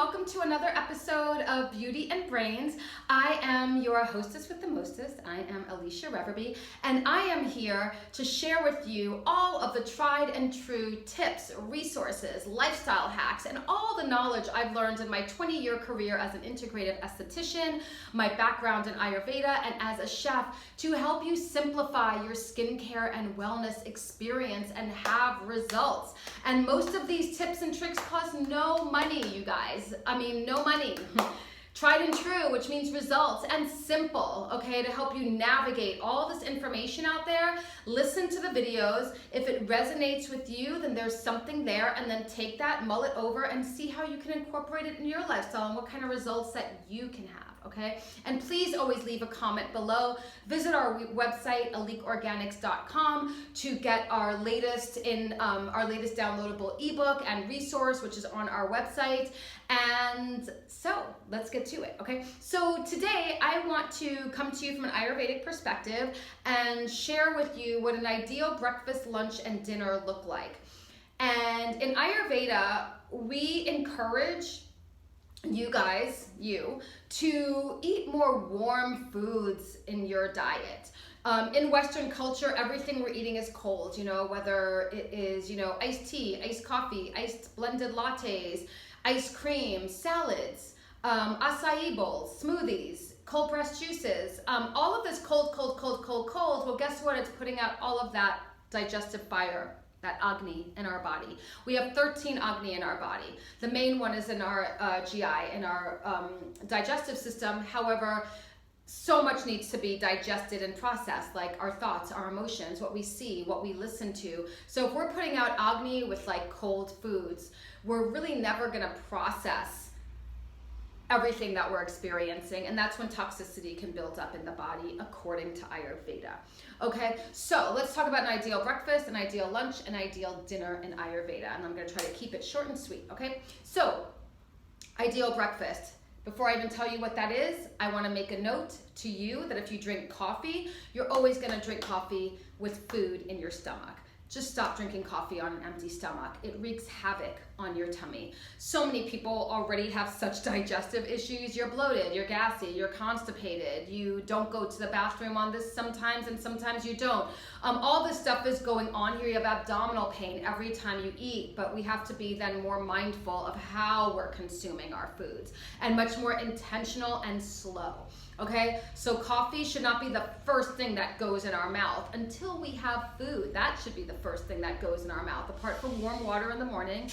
welcome to another episode of Beauty and Brains. I am your hostess with the mostest. I am Elisha, and I am here to share with you all of the tried and true tips, resources, lifestyle hacks, and all the knowledge I've learned in my 20-year career as an integrative esthetician, my background in Ayurveda, and as a chef to help you simplify your skincare and wellness experience and have results. And most of these tips and tricks cost no money, you guys. I mean, no money. Tried and true, which means results, and simple, okay, to help you navigate all this information out there. Listen to the videos. If it resonates with you, then there's something there, and then take that, mull it over, and see how you can incorporate it in your lifestyle and what kind of results that you can have. Okay, and please always leave a comment below. Visit our website, aleekorganics.com, to get our latest downloadable ebook and resource, which is on our website. And so let's get to it. Okay, so today I want to come to you from an Ayurvedic perspective and share with you what an ideal breakfast, lunch, and dinner look like. And in Ayurveda, we encourage you to eat more warm foods in your diet. In Western culture, everything we're eating is cold, whether it is, iced tea, iced coffee, iced blended lattes, ice cream, salads, acai bowls, smoothies, cold pressed juices, all of this cold. Well, guess what? It's putting out all of that digestive fire, that Agni in our body. We have 13 Agni in our body. The main one is in our GI, in our digestive system. However, so much needs to be digested and processed, like our thoughts, our emotions, what we see, what we listen to. So if we're putting out Agni with like cold foods, we're really never gonna process everything that we're experiencing, and that's when toxicity can build up in the body according to Ayurveda. Okay, so let's talk about an ideal breakfast, an ideal lunch, an ideal dinner in Ayurveda, and I'm going to try to keep it short and sweet. Okay, so ideal breakfast. Before I even tell you what that is, I want to make a note to you that if you drink coffee, you're always going to drink coffee with food in your stomach. Just stop drinking coffee on an empty stomach. It wreaks havoc on your tummy. So many people already have such digestive issues. You're bloated, you're gassy, you're constipated, you don't go to the bathroom on this sometimes, and sometimes you don't. All this stuff is going on here. You have abdominal pain every time you eat, but we have to be then more mindful of how we're consuming our foods and much more intentional and slow. Okay, so coffee should not be the first thing that goes in our mouth until we have food. That should be the first thing that goes in our mouth, apart from warm water in the morning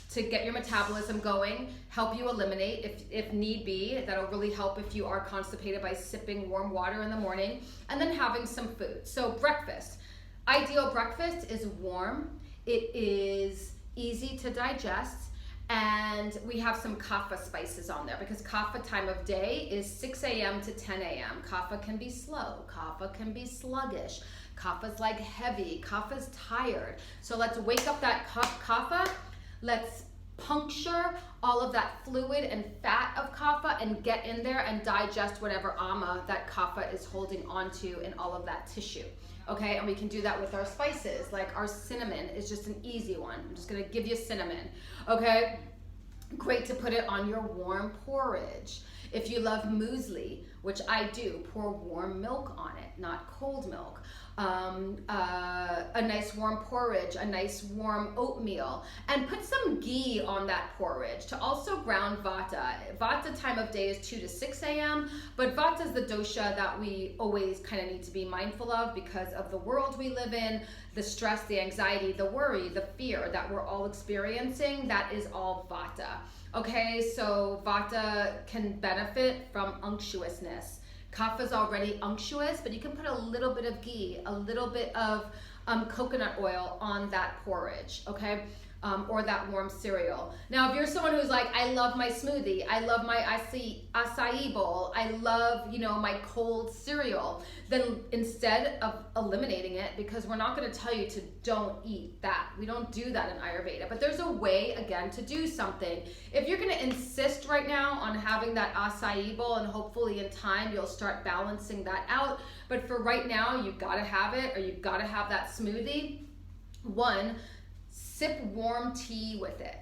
to get your metabolism going, help you eliminate if need be. That'll really help if you are constipated by sipping warm water in the morning, and then having some food. So breakfast. Ideal breakfast is warm, it is easy to digest, and we have some kapha spices on there because kapha time of day is 6 a.m. to 10 a.m. Kapha can be slow, kapha can be sluggish, kapha's like heavy, kapha's tired. So let's wake up that kapha, let's puncture all of that fluid and fat of kapha and get in there and digest whatever ama that kapha is holding onto in all of that tissue. Okay, and we can do that with our spices. Like our cinnamon is just an easy one. I'm just gonna give you cinnamon, okay? Great to put it on your warm porridge. If you love muesli, which I do, pour warm milk on it, not cold milk. A nice warm porridge, a nice warm oatmeal, and put some ghee on that porridge to also ground vata. Vata time of day is 2 to 6 a.m., but vata is the dosha that we always kind of need to be mindful of because of the world we live in, the stress, the anxiety, the worry, the fear that we're all experiencing. That is all vata. Okay, so vata can benefit from unctuousness. Kapha is already unctuous, but you can put a little bit of ghee, a little bit of coconut oil on that porridge, okay? Or that warm cereal. Now, if you're someone who's like, I love my smoothie, I love my acai bowl, I love, my cold cereal, then instead of eliminating it, because we're not gonna tell you to don't eat that. We don't do that in Ayurveda, but there's a way, again, to do something. If you're gonna insist right now on having that acai bowl, and hopefully in time you'll start balancing that out, but for right now, you've gotta have it, or you've gotta have that smoothie. One, sip warm tea with it.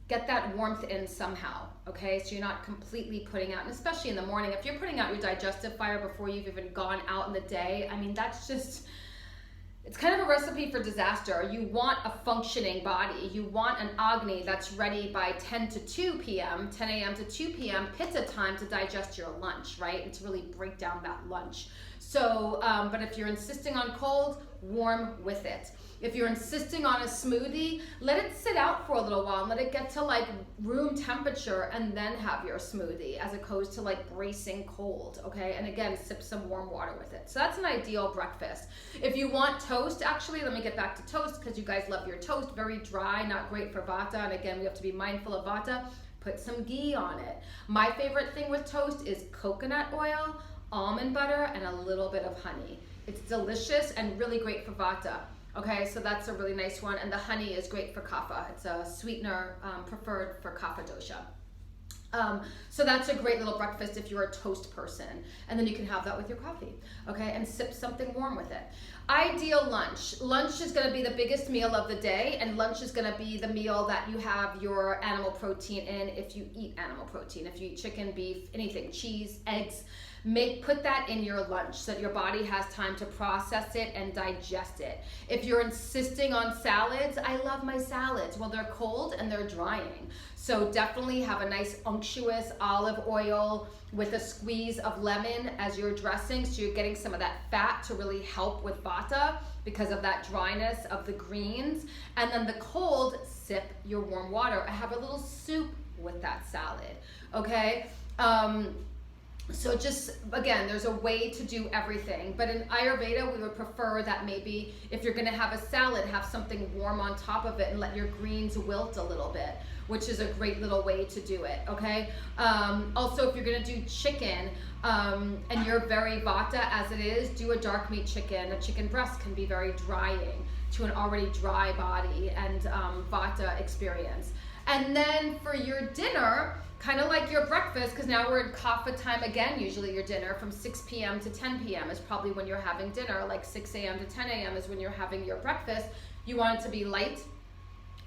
get that warmth in somehow, okay? So you're not completely putting out, and especially in the morning, if you're putting out your digestive fire before you've even gone out in the day, I mean, that's just, it's kind of a recipe for disaster. You want a functioning body. You want an Agni that's ready by 10 to 2 p.m., 10 a.m. to 2 p.m., Pitta time to digest your lunch, right? And to really break down that lunch. So, but if you're insisting on cold, warm with it. If you're insisting on a smoothie, let it sit out for a little while and let it get to like room temperature and then have your smoothie, as opposed to like bracing cold, okay? And again, sip some warm water with it. So that's an ideal breakfast. If you want toast, actually, let me get back to toast because you guys love your toast. Very dry, not great for Vata. And again, we have to be mindful of Vata. Put some ghee on it. My favorite thing with toast is coconut oil, almond butter, and a little bit of honey. It's delicious and really great for Vata. Okay, so that's a really nice one. And the honey is great for Kapha. It's a sweetener preferred for Kapha dosha. So that's a great little breakfast if you're a toast person. And then you can have that with your coffee, okay? And sip something warm with it. Ideal lunch. Lunch is gonna be the biggest meal of the day, and lunch is gonna be the meal that you have your animal protein in if you eat animal protein. If you eat chicken, beef, anything, cheese, eggs, put that in your lunch so that your body has time to process it and digest it. If you're insisting on salads, I love my salads. Well, they're cold and they're drying. So definitely have a nice unctuous olive oil with a squeeze of lemon as your dressing, so you're getting some of that fat to really help with Vata because of that dryness of the greens. And then the cold, sip your warm water. I have a little soup with that salad, okay? So just, again, there's a way to do everything. But in Ayurveda, we would prefer that maybe if you're gonna have a salad, have something warm on top of it and let your greens wilt a little bit, which is a great little way to do it, okay? Also, if you're gonna do chicken, and you're very Vata as it is, do a dark meat chicken. A chicken breast can be very drying to an already dry body and Vata experience. And then for your dinner, kind of like your breakfast, because now we're in Kapha time again, usually your dinner from 6 p.m. to 10 p.m. is probably when you're having dinner, like 6 a.m. to 10 a.m. is when you're having your breakfast. You want it to be light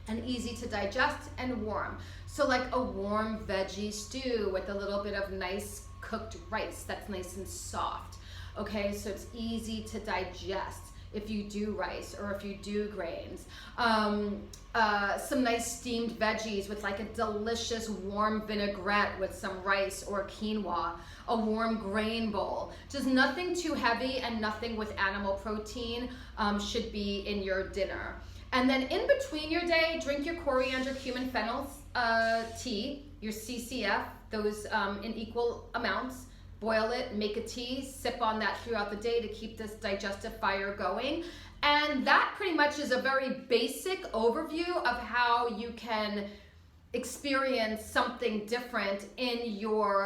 and easy to digest and warm. So like a warm veggie stew with a little bit of nice cooked rice that's nice and soft. Okay, so it's easy to digest if you do rice or if you do grains. Some nice steamed veggies with like a delicious warm vinaigrette with some rice or quinoa, a warm grain bowl. Just nothing too heavy and nothing with animal protein should be in your dinner. And then in between your day, drink your coriander, cumin, fennel tea, your CCF, those in equal amounts. Boil it, make a tea, sip on that throughout the day to keep this digestive fire going. And that pretty much is a very basic overview of how you can experience something different in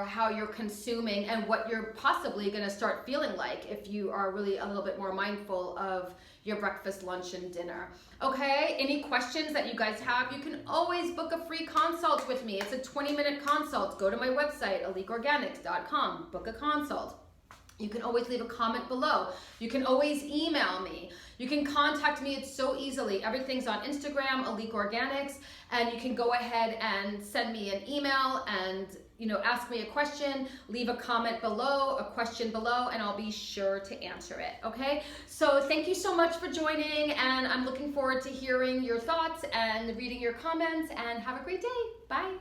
how you're consuming and what you're possibly going to start feeling like if you are really a little bit more mindful of your breakfast, lunch, and dinner. Okay, any questions that you guys have, you can always book a free consult with me. It's a 20-minute consult. Go to my website, aliqueorganics.com, book a consult. You can always leave a comment below. You can always email me. You can contact me, it's so easily. Everything's on Instagram, Alique Organics, and you can go ahead and send me an email and ask me a question, leave a comment below, a question below, and I'll be sure to answer it, okay? So thank you so much for joining, and I'm looking forward to hearing your thoughts and reading your comments, and have a great day. Bye.